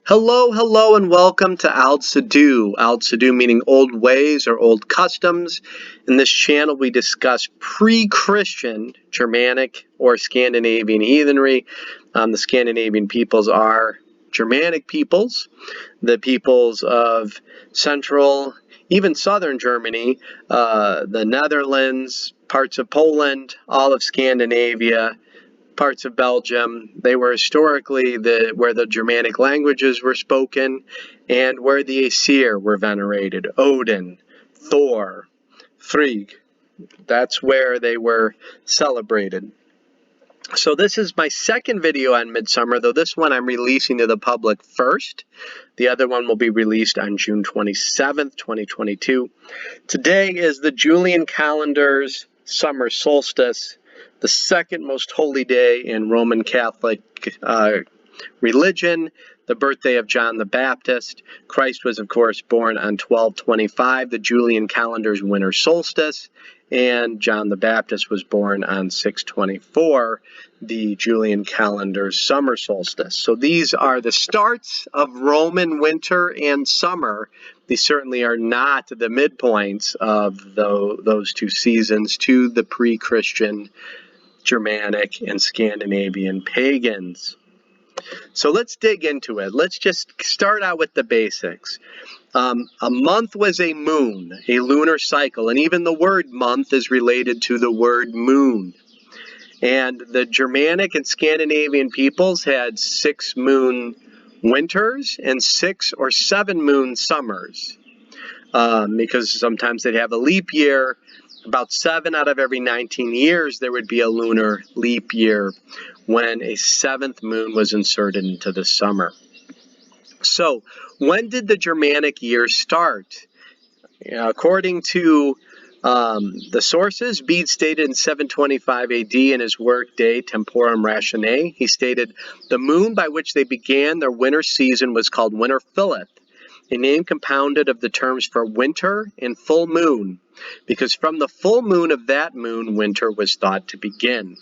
Hello, hello, and welcome to Aldsidu. Aldsidu meaning old ways or old customs. In this channel, we discuss pre-Christian Germanic or Scandinavian heathenry. The Scandinavian peoples are Germanic peoples, the peoples of central, even southern Germany, the Netherlands, parts of Poland, all of Scandinavia, parts of Belgium. They were historically where the Germanic languages were spoken and where the Aesir were venerated. Odin, Thor, Frigg. That's where they were celebrated. So this is my second video on Midsummer, though this one I'm releasing to the public first. The other one will be released on June 27th, 2022. Today is the Julian calendar's summer solstice, the second most holy day in Roman Catholic religion, the birthday of John the Baptist. Christ was, of course, born on 12/25, the Julian calendar's winter solstice, and John the Baptist was born on 6/24, the Julian calendar's summer solstice. So these are the starts of Roman winter and summer. These certainly are not the midpoints of those two seasons to the pre-Christian Germanic and Scandinavian pagans. So let's dig into it. Let's just start out with the basics. A month was a moon, a lunar cycle, and even the word month is related to the word moon. And the Germanic and Scandinavian peoples had 6 moon winters and 6 or 7 moon summers, because sometimes they'd have a leap year. About 7 out of every 19 years there would be a lunar leap year when a 7th moon was inserted into the summer. So when did the Germanic year start? According to the sources, Bede stated in 725 AD in his work De Temporum Rationae, he stated, the moon by which they began their winter season was called Winter Philith, a name compounded of the terms for winter and full moon, because from the full moon of that moon, winter was thought to begin.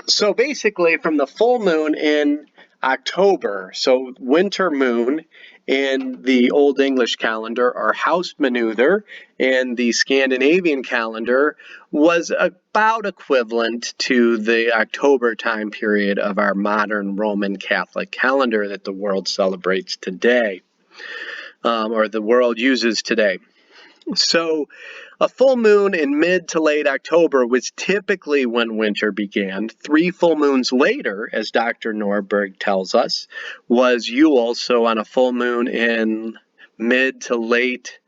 So basically, from the full moon in October, so winter moon in the Old English calendar, or Haustmanuther in the Scandinavian calendar, was about equivalent to the October time period of our modern Roman Catholic calendar that the world celebrates today, or the world uses today. So a full moon in mid to late October was typically when winter began. 3 full moons later, as Dr. Norberg tells us, was Yule. So on a full moon in mid to late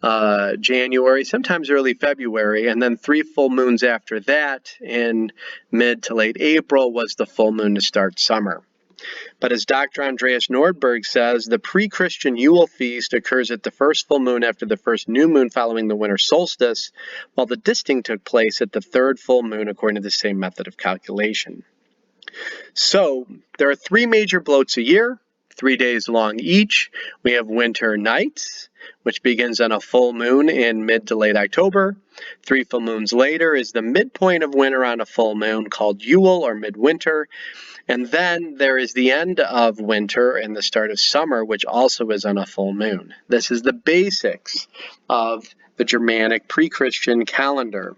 January, sometimes early February, and then 3 full moons after that in mid to late April was the full moon to start summer. But as Dr. Andreas Nordberg says, the pre-Christian Yule feast occurs at the first full moon after the first new moon following the winter solstice, while the disting took place at the 3rd full moon according to the same method of calculation. So there are 3 major bloats a year, 3 days long each. We have winter nights, which begins on a full moon in mid to late October. 3 full moons later is the midpoint of winter on a full moon called Yule or midwinter. And then there is the end of winter and the start of summer, which also is on a full moon. This is the basics of the Germanic pre-Christian calendar.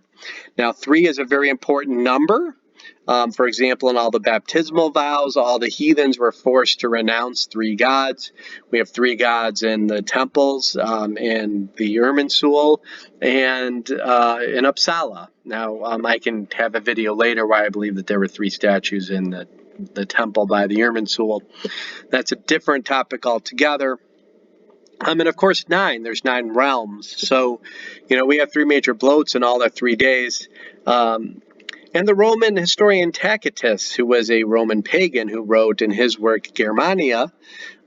Now, 3 is a very important number. For example, in all the baptismal vows, all the heathens were forced to renounce 3 gods. We have 3 gods in the temples, in the Irminsul, and in Uppsala. Now, I can have a video later where I believe that there were 3 statues in the temple by the Irminsul. That's a different topic altogether. And of course 9, there's 9 realms. So, we have 3 major bloats in all our 3 days. And the Roman historian Tacitus, who was a Roman pagan who wrote in his work Germania,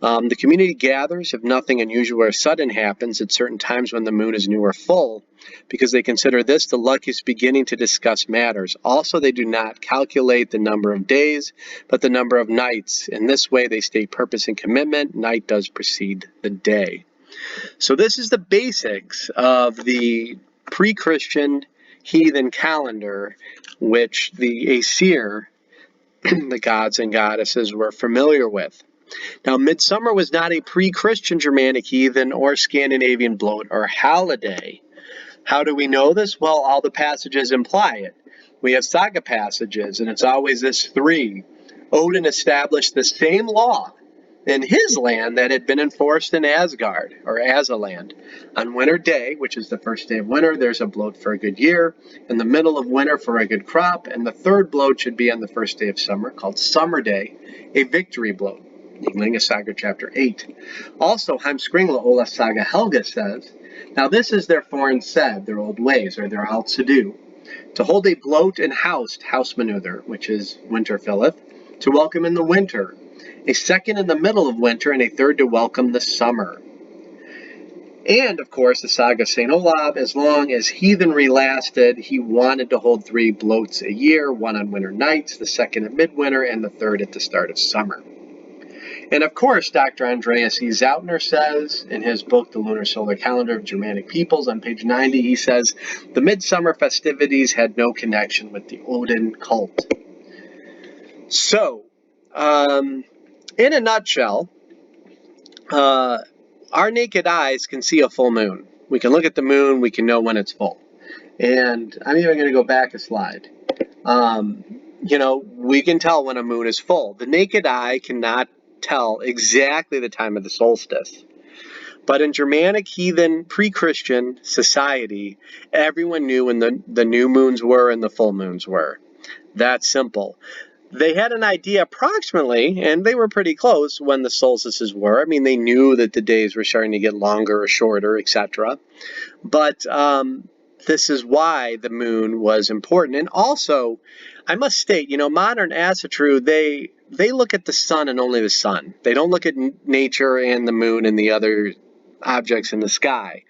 the community gathers if nothing unusual or sudden happens at certain times when the moon is new or full, because they consider this the luckiest beginning to discuss matters. Also, they do not calculate the number of days, but the number of nights. In this way, they state purpose and commitment. Night does precede the day. So this is the basics of the pre-Christian heathen calendar, which the Aesir, the gods and goddesses, were familiar with. Now, Midsummer was not a pre-Christian Germanic, Heathen, or Scandinavian blot or holiday. How do we know this? Well, all the passages imply it. We have saga passages, and it's always this three. Odin established the same law in his land that had been enforced in Asgard, or Asaland. On winter day, which is the first day of winter, there's a blot for a good year. In the middle of winter for a good crop, and the third blot should be on the first day of summer, called Summer Day, a victory blot. Ynglinga Saga chapter 8. Also, Heimskringla Ola Saga Helga says, now this is their foreign said, their old ways, or their Aldsidu, to hold a blot in house manuther, which is winter filleth, to welcome in the winter, a second in the middle of winter, and a third to welcome the summer. And, of course, the Saga of St. Olav, as long as heathenry lasted, he wanted to hold 3 bloats a year, one on winter nights, the second at midwinter, and the third at the start of summer. And, of course, Dr. Andreas E. Zautner says in his book, The Lunar Solar Calendar of Germanic Peoples, on page 90, he says, the midsummer festivities had no connection with the Odin cult. So, in a nutshell, our naked eyes can see a full moon. We can look at the moon, we can know when it's full. And I'm even going to go back a slide. We can tell when a moon is full. The naked eye cannot tell exactly the time of the solstice. But in Germanic, heathen, pre-Christian society, everyone knew when the new moons were and the full moons were. That's simple. They had an idea approximately, and they were pretty close when the solstices were. I mean, they knew that the days were starting to get longer or shorter, etc. But this is why the moon was important. And also, I must state, modern Asatru, they look at the sun and only the sun. They don't look at nature and the moon and the other objects in the sky.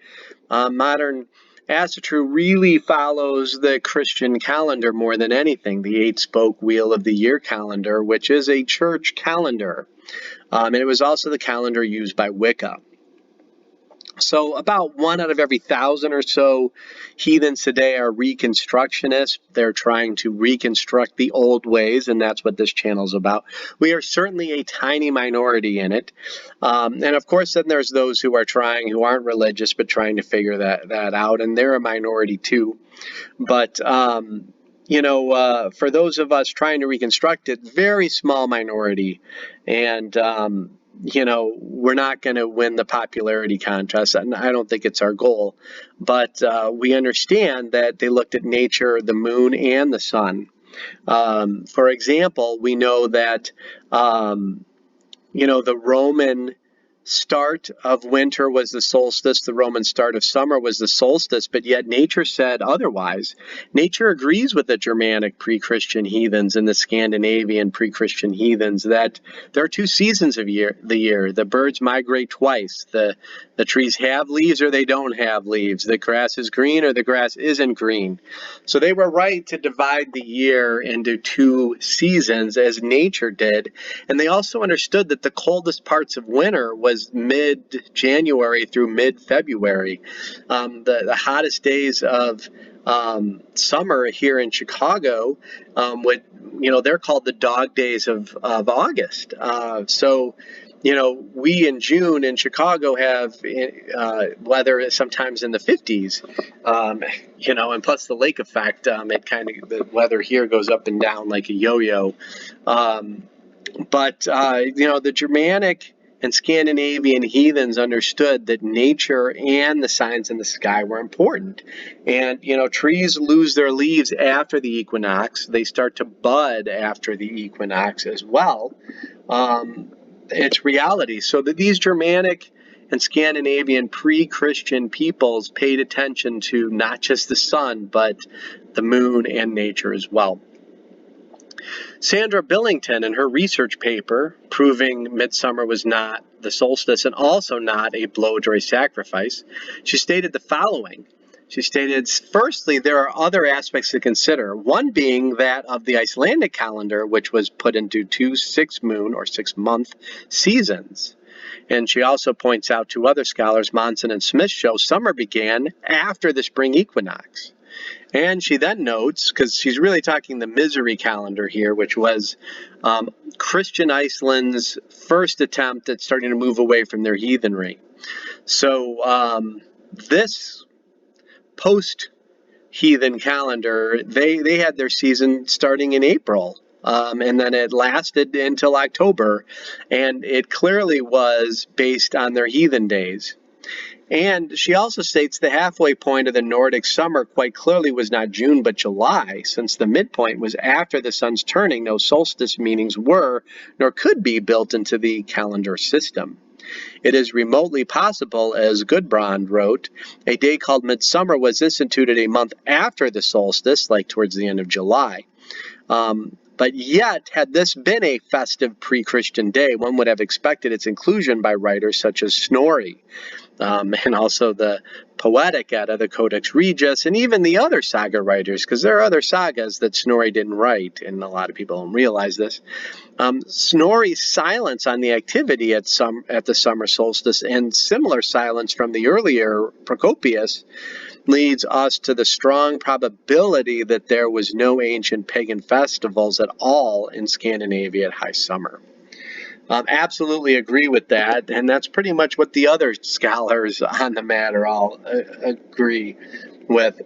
Modern Asatru really follows the Christian calendar more than anything, the 8-spoke wheel of the year calendar, which is a church calendar. And it was also the calendar used by Wicca. So about 1 out of every 1,000 or so heathens today are reconstructionists. They're trying to reconstruct the old ways, and that's what this channel is about. We are certainly a tiny minority in it. And of course, then there's those who are trying, who aren't religious, but trying to figure that out, and they're a minority too. But, for those of us trying to reconstruct it, very small minority. And, we're not going to win the popularity contest, and I don't think it's our goal. But we understand that they looked at nature, the moon, and the sun. For example, we know that, the Roman start of winter was the solstice, the Roman start of summer was the solstice, but yet nature said otherwise. Nature agrees with the Germanic pre-Christian heathens and the Scandinavian pre-Christian heathens that there are 2 seasons of the year. The birds migrate twice. The trees have leaves or they don't have leaves. The grass is green or the grass isn't green. So they were right to divide the year into 2 seasons as nature did. And they also understood that the coldest parts of winter was mid-January through mid-February. The hottest days of summer here in Chicago they're called the dog days of August. We in June in Chicago have weather sometimes in the 50s, and plus the lake effect, the weather here goes up and down like a yo-yo. The Germanic and Scandinavian heathens understood that nature and the signs in the sky were important. And, trees lose their leaves after the equinox. They start to bud after the equinox as well. It's reality. So that these Germanic and Scandinavian pre-Christian peoples paid attention to not just the sun, but the moon and nature as well. Sandra Billington, in her research paper proving midsummer was not the solstice and also not a blowed or a sacrifice, she stated the following. She stated, firstly, there are other aspects to consider, one being that of the Icelandic calendar, which was put into 2 6-moon or 6-month seasons. And she also points out 2 other scholars, Monson and Smith, show summer began after the spring equinox. And she then notes, because she's really talking the misery calendar here, which was Christian Iceland's first attempt at starting to move away from their heathenry. So this post-heathen calendar, they had their season starting in April. And then it lasted until October. And it clearly was based on their heathen days. And she also states the halfway point of the Nordic summer quite clearly was not June but July, since the midpoint was after the sun's turning. No solstice meanings were, nor could be, built into the calendar system. It is remotely possible, as Gudbrand wrote, a day called Midsummer was instituted a month after the solstice, like towards the end of July. But yet, had this been a festive pre-Christian day, one would have expected its inclusion by writers such as Snorri, and also the Poetic Edda, the Codex Regius, and even the other saga writers, because there are other sagas that Snorri didn't write, and a lot of people don't realize this. Snorri's silence on the activity at the summer solstice and similar silence from the earlier Procopius leads us to the strong probability that there was no ancient pagan festivals at all in Scandinavia at high summer. Absolutely agree with that, and that's pretty much what the other scholars on the matter all agree with.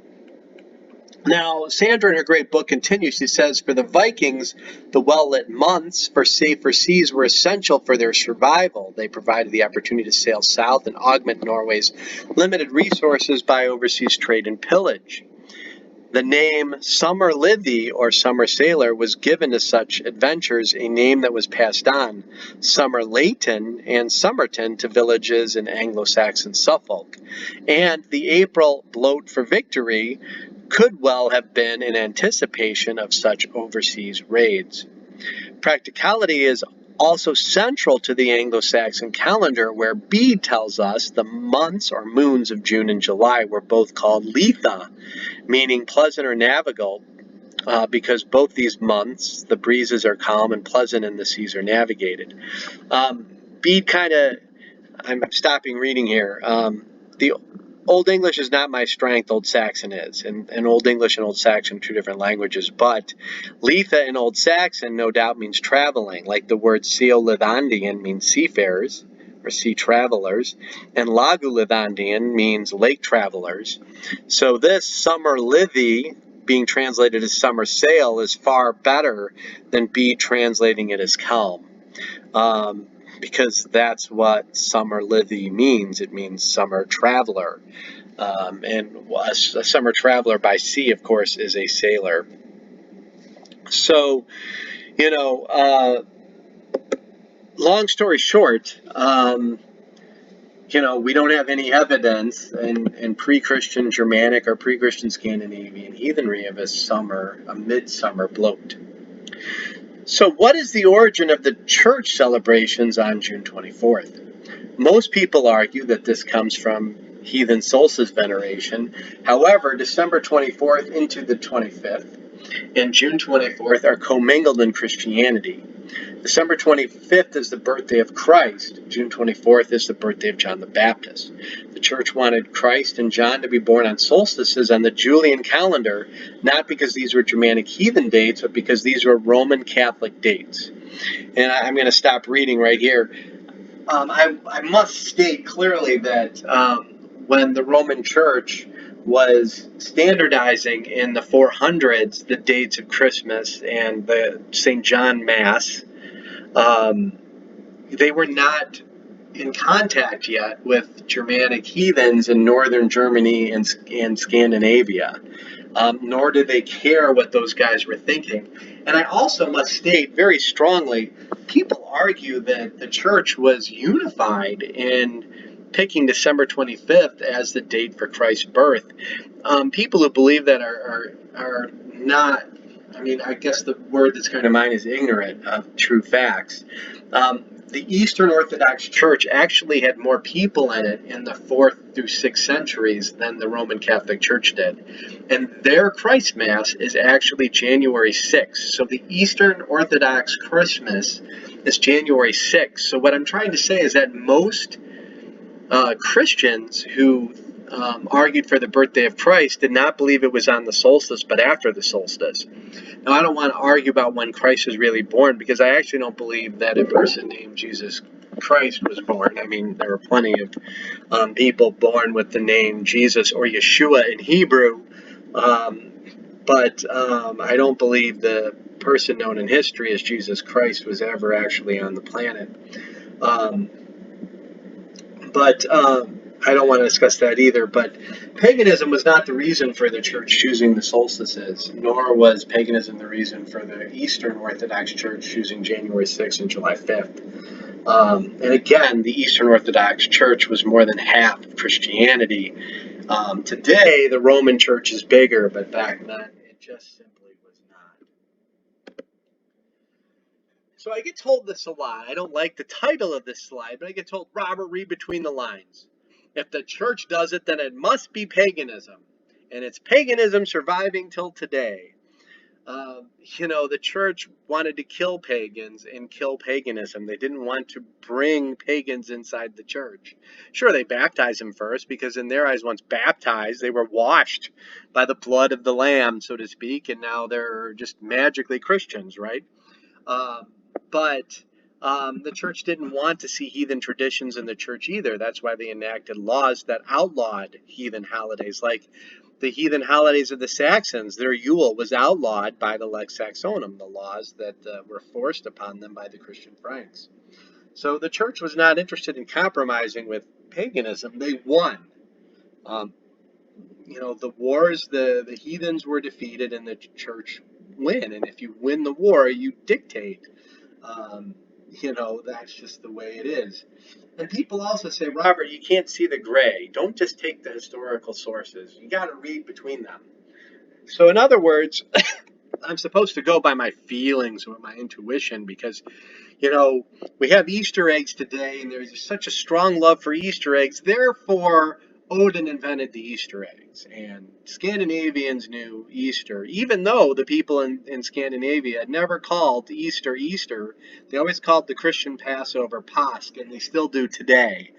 Now, Sandra in her great book continues. She says, for the Vikings, the well-lit months for safer seas were essential for their survival. They provided the opportunity to sail south and augment Norway's limited resources by overseas trade and pillage. The name Summer Livy, or Summer Sailor, was given to such adventures, a name that was passed on, Summer Leighton and Somerton, to villages in Anglo-Saxon Suffolk. And the April bloat for victory could well have been in anticipation of such overseas raids. Practicality is also central to the Anglo-Saxon calendar, where Bede tells us the months or moons of June and July were both called Litha, meaning pleasant or navigable, because both these months, the breezes are calm and pleasant and the seas are navigated. Bede I'm stopping reading here. The Old English is not my strength, Old Saxon is. And Old English and Old Saxon are two different languages. But Litha in Old Saxon no doubt means traveling, like the word Seolithandian means seafarers or sea travelers, and Lagulithandian means lake travelers. So this Summer Livy, being translated as summer sail, is far better than Bede translating it as calm. Because that's what Summer Livy means. It means summer traveler. And a summer traveler by sea, of course, is a sailor. So, long story short, we don't have any evidence in pre-Christian Germanic or pre-Christian Scandinavian heathenry of a midsummer bloat. So what is the origin of the church celebrations on June 24th? Most people argue that this comes from heathen solstice veneration. However, December 24th into the 25th and June 24th are commingled in Christianity. December 25th is the birthday of Christ. June 24th is the birthday of John the Baptist. The church wanted Christ and John to be born on solstices on the Julian calendar, not because these were Germanic heathen dates, but because these were Roman Catholic dates. And I'm going to stop reading right here. I must state clearly that when the Roman Church was standardizing in the 400s the dates of Christmas and the St. John Mass, they were not in contact yet with Germanic heathens in northern Germany and Scandinavia, nor did they care what those guys were thinking. And I also must state very strongly, people argue that the church was unified in picking December 25th as the date for Christ's birth. People who believe that are not, I guess the word that's coming to mind is ignorant of true facts. The Eastern Orthodox Church actually had more people in it in the 4th through 6th centuries than the Roman Catholic Church did. And their Christ Mass is actually January 6th. So the Eastern Orthodox Christmas is January 6th. So what I'm trying to say is that most Christians who argued for the birthday of Christ did not believe it was on the solstice, but after the solstice. Now, I don't want to argue about when Christ was really born, because I actually don't believe that a person named Jesus Christ was born. I mean, there are plenty of people born with the name Jesus or Yeshua in Hebrew, but I don't believe the person known in history as Jesus Christ was ever actually on the planet. But I don't want to discuss that either. But paganism was not the reason for the church choosing the solstices, nor was paganism the reason for the Eastern Orthodox Church choosing January 6th and July 5th. And again, the Eastern Orthodox Church was more than half of Christianity. Today, the Roman Church is bigger, but back then, it just simply was not. So I get told this a lot. I don't like the title of this slide, but I get told, Robert, read between the lines. If the church does it, then it must be paganism. And it's paganism surviving till today. The church wanted to kill pagans and kill paganism. They didn't want to bring pagans inside the church. Sure, they baptized them first, because in their eyes, once baptized, they were washed by the blood of the Lamb, so to speak, and now they're just magically Christians, right? But the church didn't want to see heathen traditions in the church either. That's why they enacted laws that outlawed heathen holidays, like the heathen holidays of the Saxons. Their Yule was outlawed by the Lex Saxonum, the laws that were forced upon them by the Christian Franks. So the church was not interested in compromising with paganism. They won. The wars, the heathens were defeated and the church win. And if you win the war, you dictate. That's just the way it is. And people also say, Robert, you can't see the gray. Don't just take the historical sources. You got to read between them. So in other words, I'm supposed to go by my feelings or my intuition, because, we have Easter eggs today, and there's such a strong love for Easter eggs. Therefore, Odin invented the Easter eggs, and Scandinavians knew Easter. Even though the people in Scandinavia had never called Easter Easter, they always called the Christian Passover Páscha, and they still do today.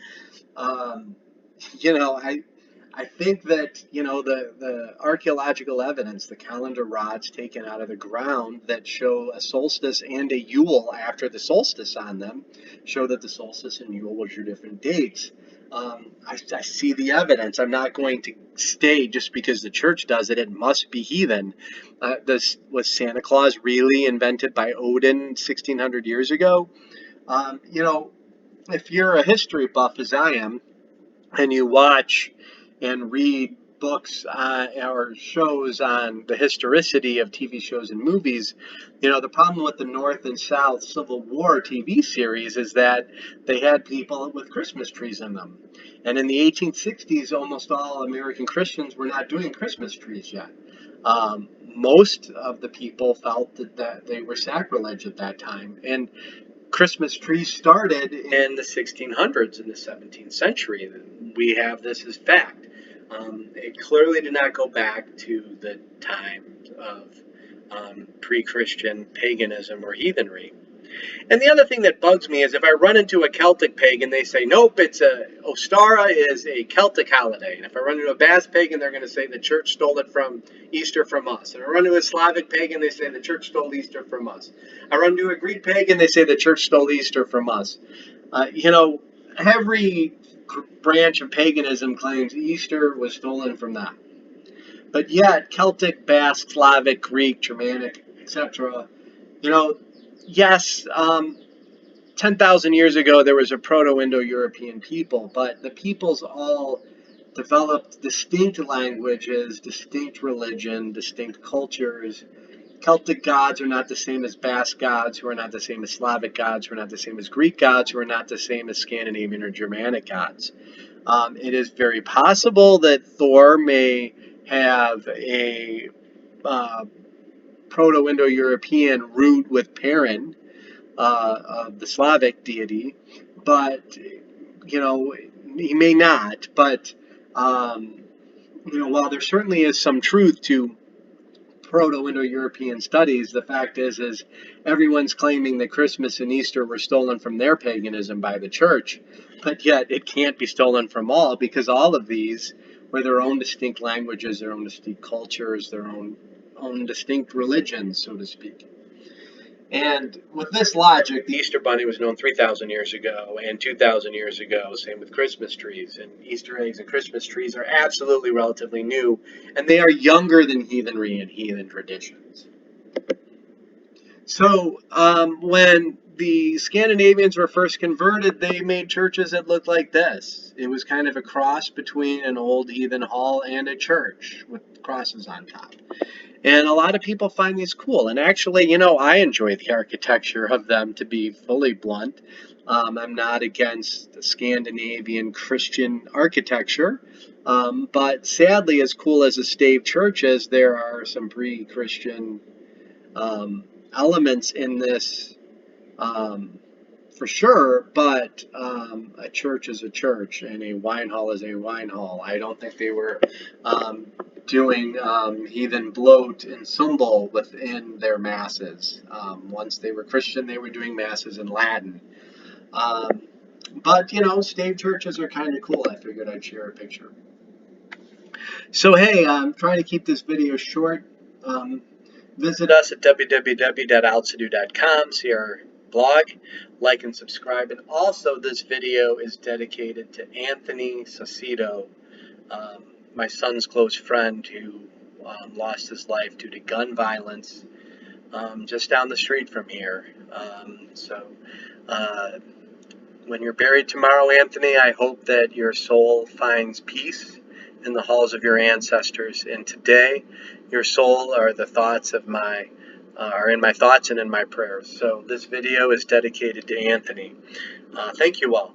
I think that, the archaeological evidence, the calendar rods taken out of the ground that show a solstice and a Yule after the solstice on them, show that the solstice and Yule were two different dates. I see the evidence. I'm not going to stay just because the church does it, it must be heathen. Was Santa Claus really invented by Odin 1600 years ago? If you're a history buff as I am, and you watch and read books or shows on the historicity of TV shows and movies, the problem with the North and South Civil War TV series is that they had people with Christmas trees in them. And in the 1860s, almost all American Christians were not doing Christmas trees yet. Most of the people felt that they were sacrilege at that time. And Christmas trees started in the 1600s, in the 17th century. We have this as fact. It clearly did not go back to the time of pre-Christian paganism or heathenry. And the other thing that bugs me is if I run into a Celtic pagan, they say, nope, Ostara is a Celtic holiday. And if I run into a Basque pagan, they're going to say the church stole it from Easter from us. And I run into a Slavic pagan, they say the church stole Easter from us. I run into a Greek pagan, they say the church stole Easter from us. Every branch of paganism claims Easter was stolen from them. But yet, Celtic, Basque, Slavic, Greek, Germanic, etc., yes, 10,000 years ago there was a Proto-Indo-European people, but the peoples all developed distinct languages, distinct religion, distinct cultures. Celtic gods are not the same as Basque gods, who are not the same as Slavic gods, who are not the same as Greek gods, who are not the same as Scandinavian or Germanic gods. It is very possible that Thor may have a Proto-Indo-European root with Perun, of the Slavic deity, but, he may not. But, while there certainly is some truth to Proto-Indo-European studies, the fact is everyone's claiming that Christmas and Easter were stolen from their paganism by the church, but yet it can't be stolen from all, because all of these with their own distinct languages, their own distinct cultures, their own distinct religions, so to speak. And with this logic, the Easter Bunny was known 3,000 years ago and 2,000 years ago. Same with Christmas trees. And Easter eggs and Christmas trees are absolutely relatively new, and they are younger than heathenry and heathen traditions. So when the Scandinavians were first converted, they made churches that looked like this. It was kind of a cross between an old heathen hall and a church with crosses on top. And a lot of people find these cool. And actually, I enjoy the architecture of them, to be fully blunt. I'm not against the Scandinavian Christian architecture. But sadly, as cool as a stave church is, there are some pre-Christian elements in this for sure, but a church is a church and a wine hall is a wine hall. I don't think they were doing heathen bloat and symbol within their masses. Once they were Christian, they were doing masses in Latin. But, stave churches are kind of cool. I figured I'd share a picture. So, hey, I'm trying to keep this video short. Visit us at www.aldsidu.com, see our blog, like and subscribe. And also, this video is dedicated to Anthony Saucedo, my son's close friend who lost his life due to gun violence just down the street from here. When you're buried tomorrow, Anthony, I hope that your soul finds peace in the halls of your ancestors. And today, your soul are the thoughts of are in my thoughts and in my prayers. So this video is dedicated to Anthony. Thank you all.